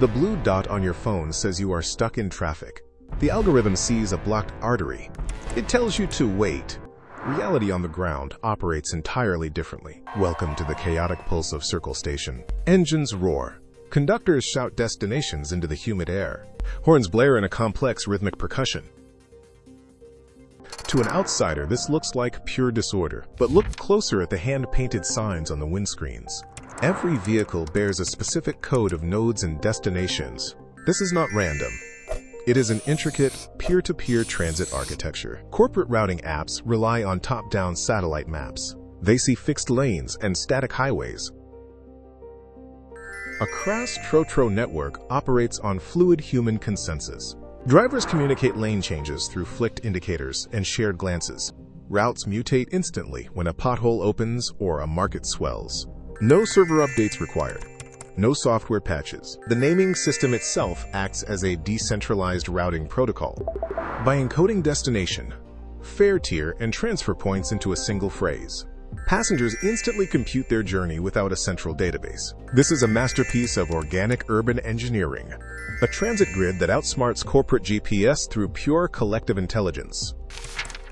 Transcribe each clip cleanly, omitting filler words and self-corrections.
The blue dot on your phone says you are stuck in traffic. The algorithm sees a blocked artery. It tells you to wait. Reality on the ground operates entirely differently. Welcome to the chaotic pulse of Circle Station. Engines roar. Conductors shout destinations into the humid air. Horns blare in a complex rhythmic percussion. To an outsider, this looks like pure disorder, but look closer at the hand-painted signs on the windscreens. Every vehicle bears a specific code of nodes and destinations. This is not random. It is an intricate, peer-to-peer transit architecture. Corporate routing apps rely on top-down satellite maps. They see fixed lanes and static highways. Accra's Trotro network operates on fluid human consensus. Drivers communicate lane changes through flicked indicators and shared glances. Routes mutate instantly when a pothole opens or a market swells. No server updates required. No software patches. The naming system itself acts as a decentralized routing protocol. By encoding destination, fare tier, and transfer points into a single phrase, passengers instantly compute their journey without a central database. This is a masterpiece of organic urban engineering, a transit grid that outsmarts corporate GPS through pure collective intelligence.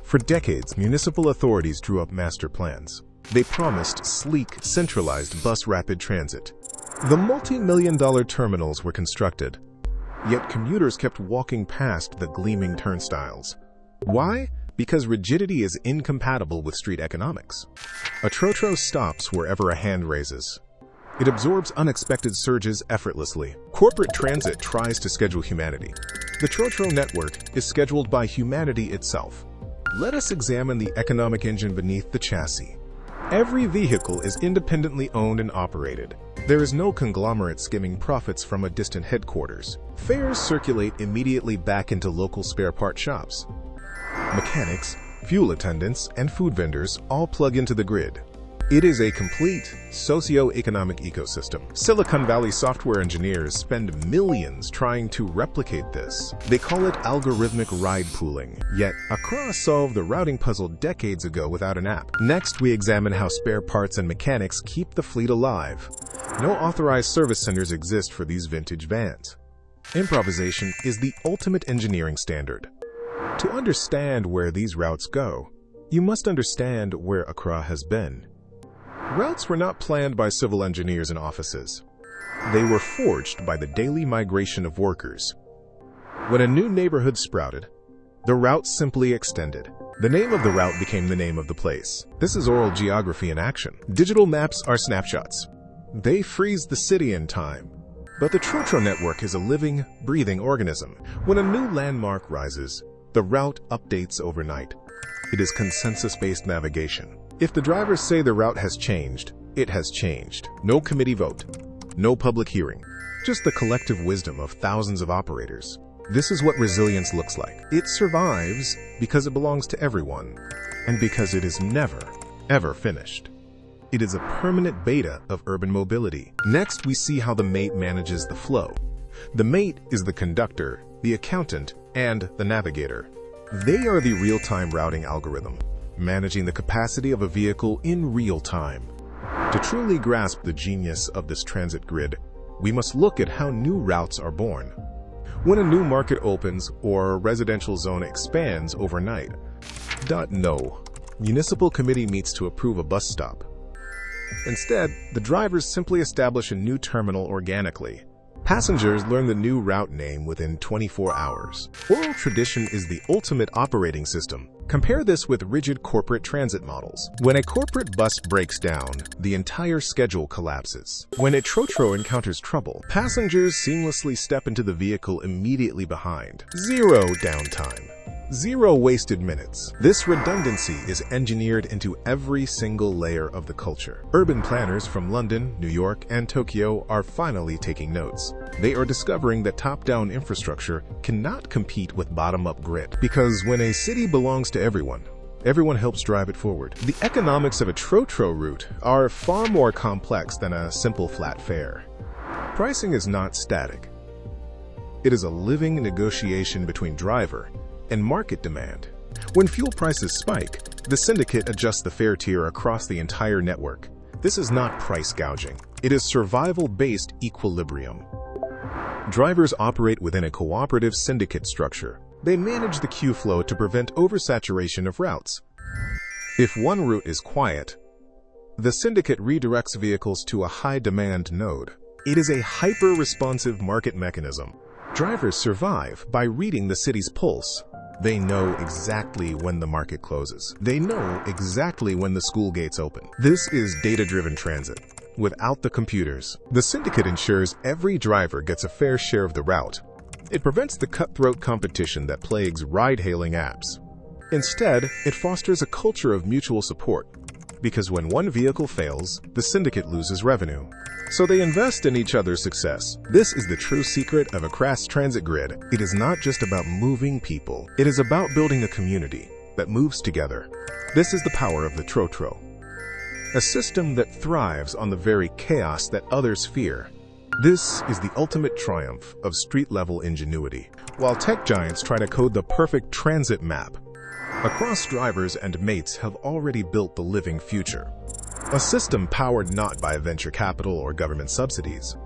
For decades, municipal authorities drew up master plans. They promised sleek, centralized bus rapid transit. The multi-million-dollar terminals were constructed, yet commuters kept walking past the gleaming turnstiles. Why? Because rigidity is incompatible with street economics. A Trotro stops wherever a hand raises. It absorbs unexpected surges effortlessly. Corporate transit tries to schedule humanity. The Trotro network is scheduled by humanity itself. Let us examine the economic engine beneath the chassis. Every vehicle is independently owned and operated. There is no conglomerate skimming profits from a distant headquarters. Fares circulate immediately back into local spare part shops. Mechanics, fuel attendants, and food vendors all plug into the grid. It is a complete socio-economic ecosystem. Silicon Valley software engineers spend millions trying to replicate this. They call it algorithmic ride pooling. Yet, Accra solved the routing puzzle decades ago without an app. Next, we examine how spare parts and mechanics keep the fleet alive. No authorized service centers exist for these vintage vans. Improvisation is the ultimate engineering standard. To understand where these routes go, you must understand where Accra has been. Routes were not planned by civil engineers in offices. They were forged by the daily migration of workers. When a new neighborhood sprouted, the route simply extended. The name of the route became the name of the place. This is oral geography in action. Digital maps are snapshots. They freeze the city in time. But the Trotro network is a living, breathing organism. When a new landmark rises, the route updates overnight. It is consensus-based navigation. If the drivers say the route has changed, it has changed. No committee vote, no public hearing, just the collective wisdom of thousands of operators. This is what resilience looks like. It survives because it belongs to everyone, and because it is never, ever finished. It is a permanent beta of urban mobility. Next, we see how the mate manages the flow. The mate is the conductor, the accountant, and the navigator. They are the real-time routing algorithm, managing the capacity of a vehicle in real time. To truly grasp the genius of this transit grid, we must look at how new routes are born. When a new market opens or a residential zone expands overnight, no municipal committee meets to approve a bus stop. Instead, the drivers simply establish a new terminal organically. Passengers learn the new route name within 24 hours. Oral tradition is the ultimate operating system. Compare this with rigid corporate transit models. When a corporate bus breaks down, the entire schedule collapses. When a Trotro encounters trouble, passengers seamlessly step into the vehicle immediately behind. Zero downtime. Zero wasted minutes. This redundancy is engineered into every single layer of the culture. Urban planners from London, New York, and Tokyo are finally taking notes. They are discovering that top-down infrastructure cannot compete with bottom-up grit. Because when a city belongs to everyone, everyone helps drive it forward. The economics of a Trotro route are far more complex than a simple flat fare. Pricing is not static. It is a living negotiation between driver and market demand. When fuel prices spike, the syndicate adjusts the fare tier across the entire network. This is not price gouging. It is survival-based equilibrium. Drivers operate within a cooperative syndicate structure. They manage the queue flow to prevent oversaturation of routes. If one route is quiet, the syndicate redirects vehicles to a high-demand node. It is a hyper-responsive market mechanism. Drivers survive by reading the city's pulse. They know exactly when the market closes. They know exactly when the school gates open. This is data-driven transit. Without the computers, the syndicate ensures every driver gets a fair share of the route. It prevents the cutthroat competition that plagues ride-hailing apps. Instead, it fosters a culture of mutual support, because when one vehicle fails, the syndicate loses revenue. So they invest in each other's success. This is the true secret of Accra's transit grid. It is not just about moving people. It is about building a community that moves together. This is the power of the Trotro, a system that thrives on the very chaos that others fear. This is the ultimate triumph of street-level ingenuity. While tech giants try to code the perfect transit map, Accra's drivers and mates have already built the living future. A system powered not by venture capital or government subsidies,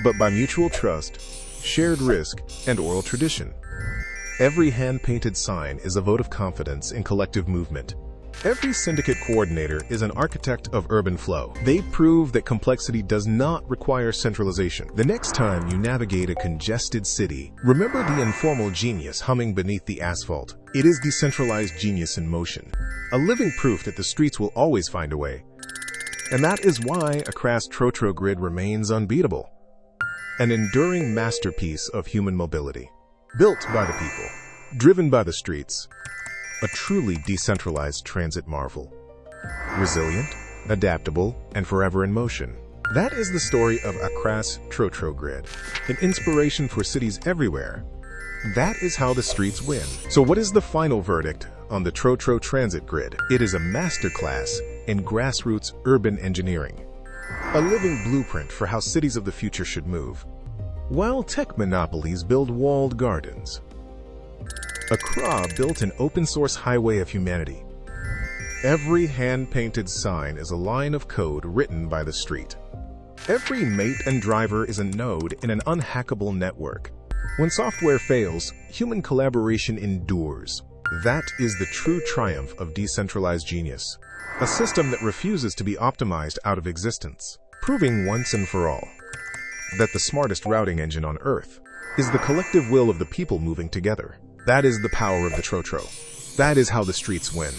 but by mutual trust, shared risk, and oral tradition. Every hand-painted sign is a vote of confidence in collective movement. Every syndicate coordinator is an architect of urban flow. They prove that complexity does not require centralization. The next time you navigate a congested city, remember the informal genius humming beneath the asphalt. It is decentralized genius in motion, a living proof that the streets will always find a way. And that is why Accra's Trotro grid remains unbeatable. An enduring masterpiece of human mobility. Built by the people, driven by the streets. A truly decentralized transit marvel. Resilient, adaptable, and forever in motion. That is the story of Accra's Trotro grid. An inspiration for cities everywhere. That is how the streets win. So what is the final verdict on the Trotro transit grid? It is a masterclass in grassroots urban engineering. A living blueprint for how cities of the future should move. While tech monopolies build walled gardens, Accra built an open-source highway of humanity. Every hand-painted sign is a line of code written by the street. Every mate and driver is a node in an unhackable network. When software fails, human collaboration endures. That is the true triumph of decentralized genius. A system that refuses to be optimized out of existence, proving once and for all that the smartest routing engine on Earth is the collective will of the people moving together. That is the power of the Trotro. That is how the streets win.